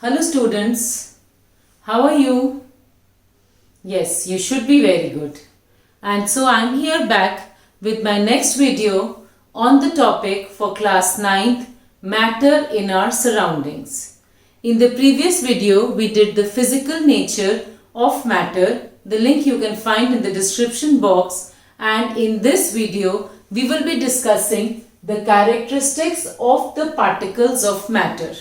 Hello students, how are you? Yes, you should be very good. And so I am here back with my next video on the topic for class 9th, matter in our surroundings. In the previous video, we did the physical nature of matter. The link you can find in the description box. And in this video, we will be discussing the characteristics of the particles of matter.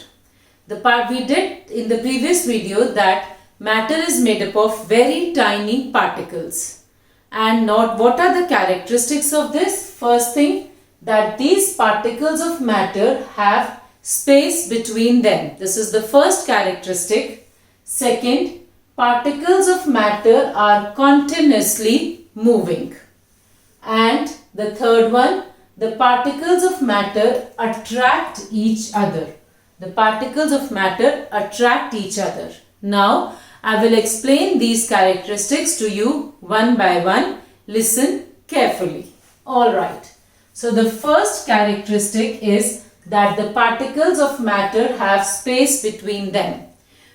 The part we did in the previous video that matter is made up of very tiny particles. And what are the characteristics of this? First thing, that these particles of matter have space between them. This is the first characteristic. Second, particles of matter are continuously moving. And the third one, the particles of matter attract each other. The particles of matter attract each other. Now, I will explain these characteristics to you one by one. Listen carefully. Alright. So, the first characteristic is that the particles of matter have space between them.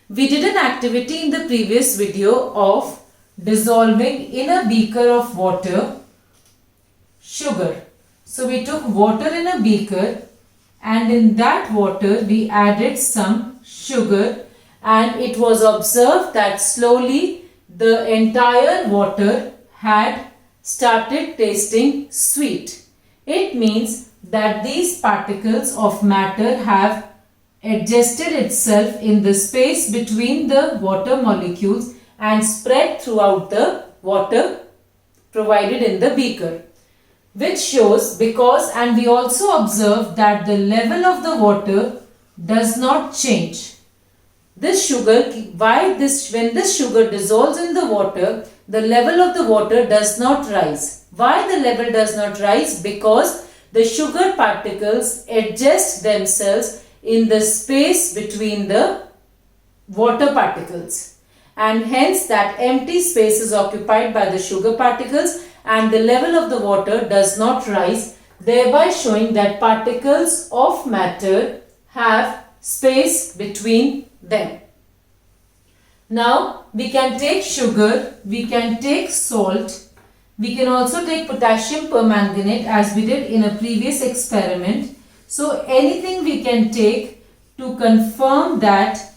We did an activity in the previous video of dissolving in a beaker of water sugar. So, we took water in a beaker and in that water we added some sugar, and it was observed that slowly the entire water had started tasting sweet. It means that these particles of matter have adjusted itself in the space between the water molecules and spread throughout the water provided in the beaker. Which shows and we also observe that the level of the water does not change. This sugar, when this sugar dissolves in the water, the level of the water does not rise. Why the level does not rise? Because the sugar particles adjust themselves in the space between the water particles. And hence that empty space is occupied by the sugar particles and the level of the water does not rise, thereby showing that particles of matter have space between them. Now, we can take sugar, we can take salt, we can also take potassium permanganate as we did in a previous experiment. So, anything we can take to confirm that,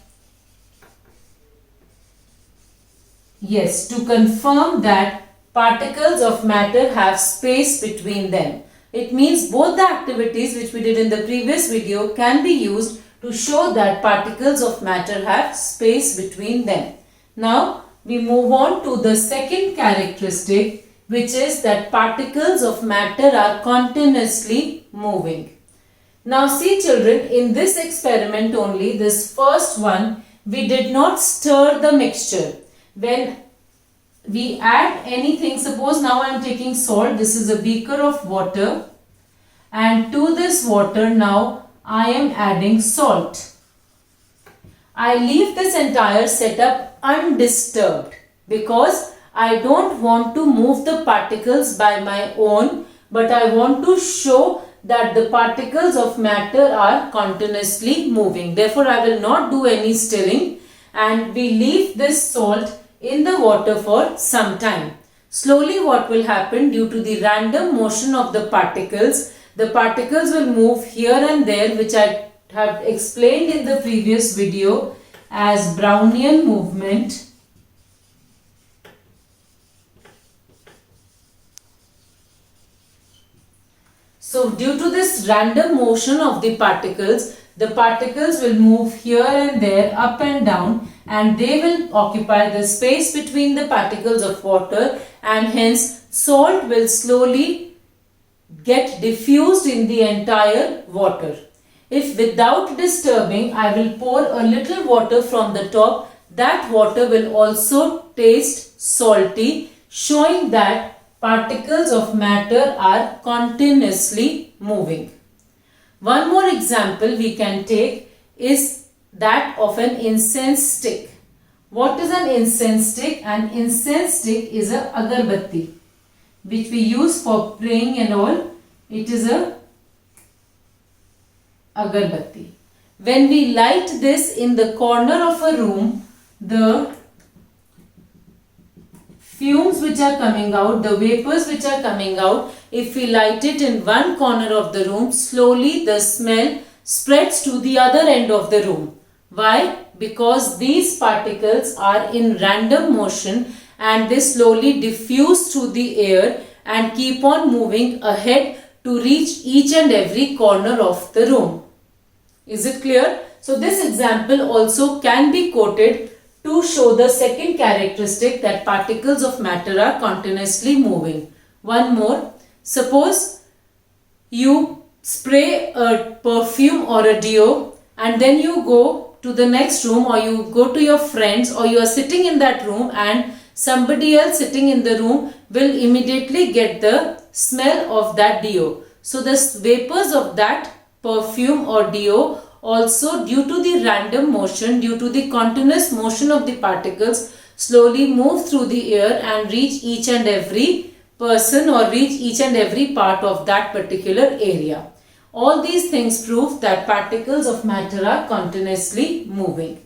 particles of matter have space between them. It means both the activities which we did in the previous video can be used to show that particles of matter have space between them. Now, we move on to the second characteristic, which is that particles of matter are continuously moving. Now, see children, in this experiment only, this first one, we did not stir the mixture. When we add anything, suppose now I am taking salt, this is a beaker of water, and to this water now I am adding salt. I leave this entire setup undisturbed because I don't want to move the particles by my own, but I want to show that the particles of matter are continuously moving. Therefore, I will not do any stirring, and we leave this salt in the water for some time. Slowly what will happen, due to the random motion of the particles will move here and there, which I have explained in the previous video as Brownian movement. So due to this random motion of the particles will move here and there, up and down, and they will occupy the space between the particles of water, and hence salt will slowly get diffused in the entire water. If without disturbing, I will pour a little water from the top, that water will also taste salty, showing that particles of matter are continuously moving. One more example we can take is that of an incense stick. What is an incense stick? An incense stick is a agarbatti which we use for praying and all. It is a agarbatti. when we light this in the corner of a room, the fumes which are coming out, the vapors which are coming out, if we light it in one corner of the room, slowly the smell spreads to the other end of the room. Why? Because these particles are in random motion and they slowly diffuse through the air and keep on moving ahead to reach each and every corner of the room. Is it clear? So this example also can be quoted to show the second characteristic, that particles of matter are continuously moving. One more. Suppose you spray a perfume or a deo and then you go to the next room, or you go to your friends, or you are sitting in that room and somebody else sitting in the room will immediately get the smell of that deo. So the vapors of that perfume or deo also, due to the random motion, due to the continuous motion of the particles, slowly move through the air and reach each and every person or reach each and every part of that particular area. All these things prove that particles of matter are continuously moving.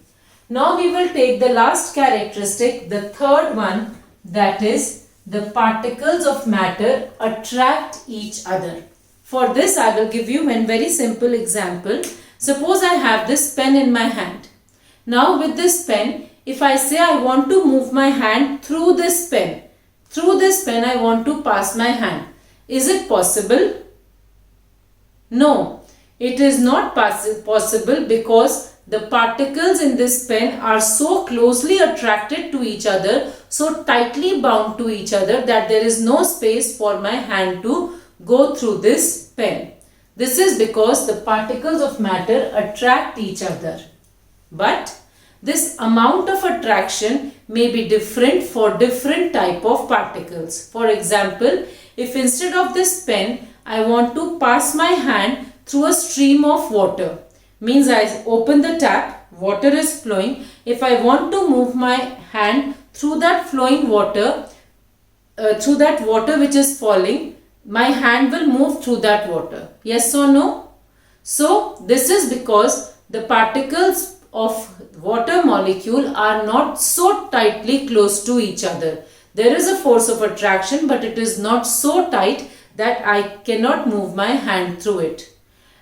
Now we will take the last characteristic, the third one, that is the particles of matter attract each other. For this I will give you one very simple example. Suppose I have this pen in my hand. Now with this pen, if I say I want to move my hand through this pen I want to pass my hand. Is it possible? No, it is not possible, because the particles in this pen are so closely attracted to each other, so tightly bound to each other, that there is no space for my hand to go through this pen. This is because the particles of matter attract each other. But this amount of attraction may be different for different type of particles. For example, if instead of this pen, I want to pass my hand through a stream of water, means I open the tap, water is flowing. If I want to move my hand through that flowing water, through that water which is falling, my hand will move through that water. Yes or no? So this is because the particles of water molecule are not so tightly close to each other. There is a force of attraction, but it is not so tight that I cannot move my hand through it.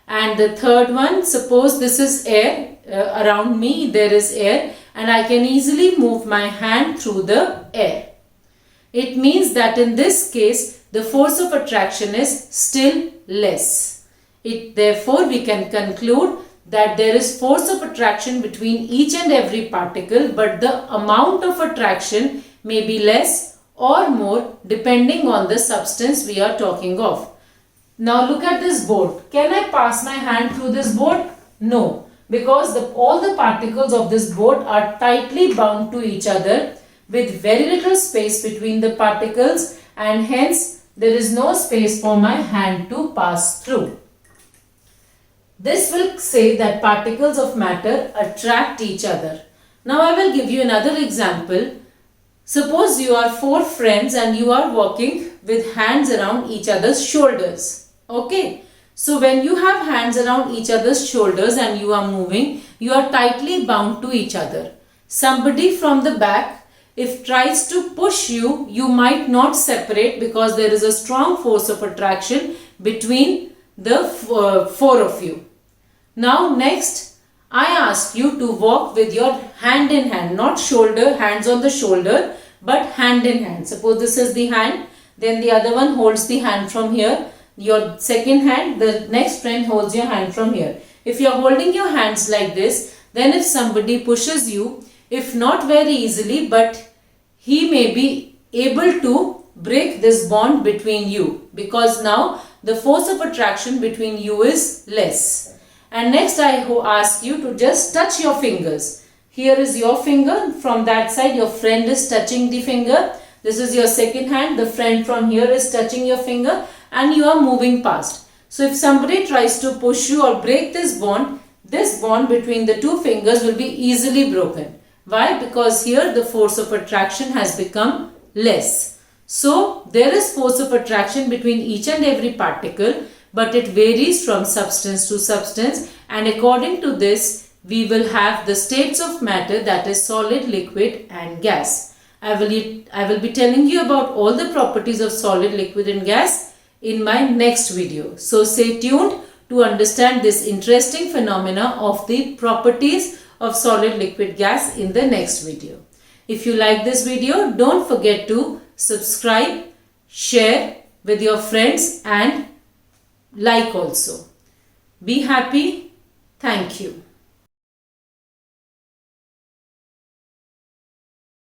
And the third one, suppose this is air, around me there is air, and I can easily move my hand through the air. It means that in this case, the force of attraction is still less. Therefore, we can conclude that there is force of attraction between each and every particle, but the amount of attraction may be less or more depending on the substance we are talking of. Now look at this board. Can I pass my hand through this board? No, because all the particles of this board are tightly bound to each other with very little space between the particles, and hence there is no space for my hand to pass through. This will say that particles of matter attract each other. Now I will give you another example. Suppose you are 4 friends and you are walking with hands around each other's shoulders. Okay. So when you have hands around each other's shoulders and you are moving, you are tightly bound to each other. Somebody from the back, if tries to push you, you might not separate because there is a strong force of attraction between the 4 of you. Now next, I ask you to walk with your hand in hand, not shoulder, hands on the shoulder, but hand in hand. Suppose this is the hand, then the other one holds the hand from here. Your second hand, the next friend holds your hand from here. If you are holding your hands like this, then if somebody pushes you, if not very easily, but he may be able to break this bond between you, because now the force of attraction between you is less. And next I ask you to just touch your fingers. Here is your finger, from that side your friend is touching the finger. This is your second hand, the friend from here is touching your finger, and you are moving past. So if somebody tries to push you or break this bond between the two fingers will be easily broken. Why? Because here the force of attraction has become less. So there is force of attraction between each and every particle, but it varies from substance to substance, and according to this we will have the states of matter, that is solid, liquid and gas. I will be telling you about all the properties of solid, liquid and gas in my next video. So stay tuned to understand this interesting phenomena of the properties of solid, liquid, gas in the next video. If you like this video, don't forget to subscribe, share with your friends and like also. Be happy. Thank you.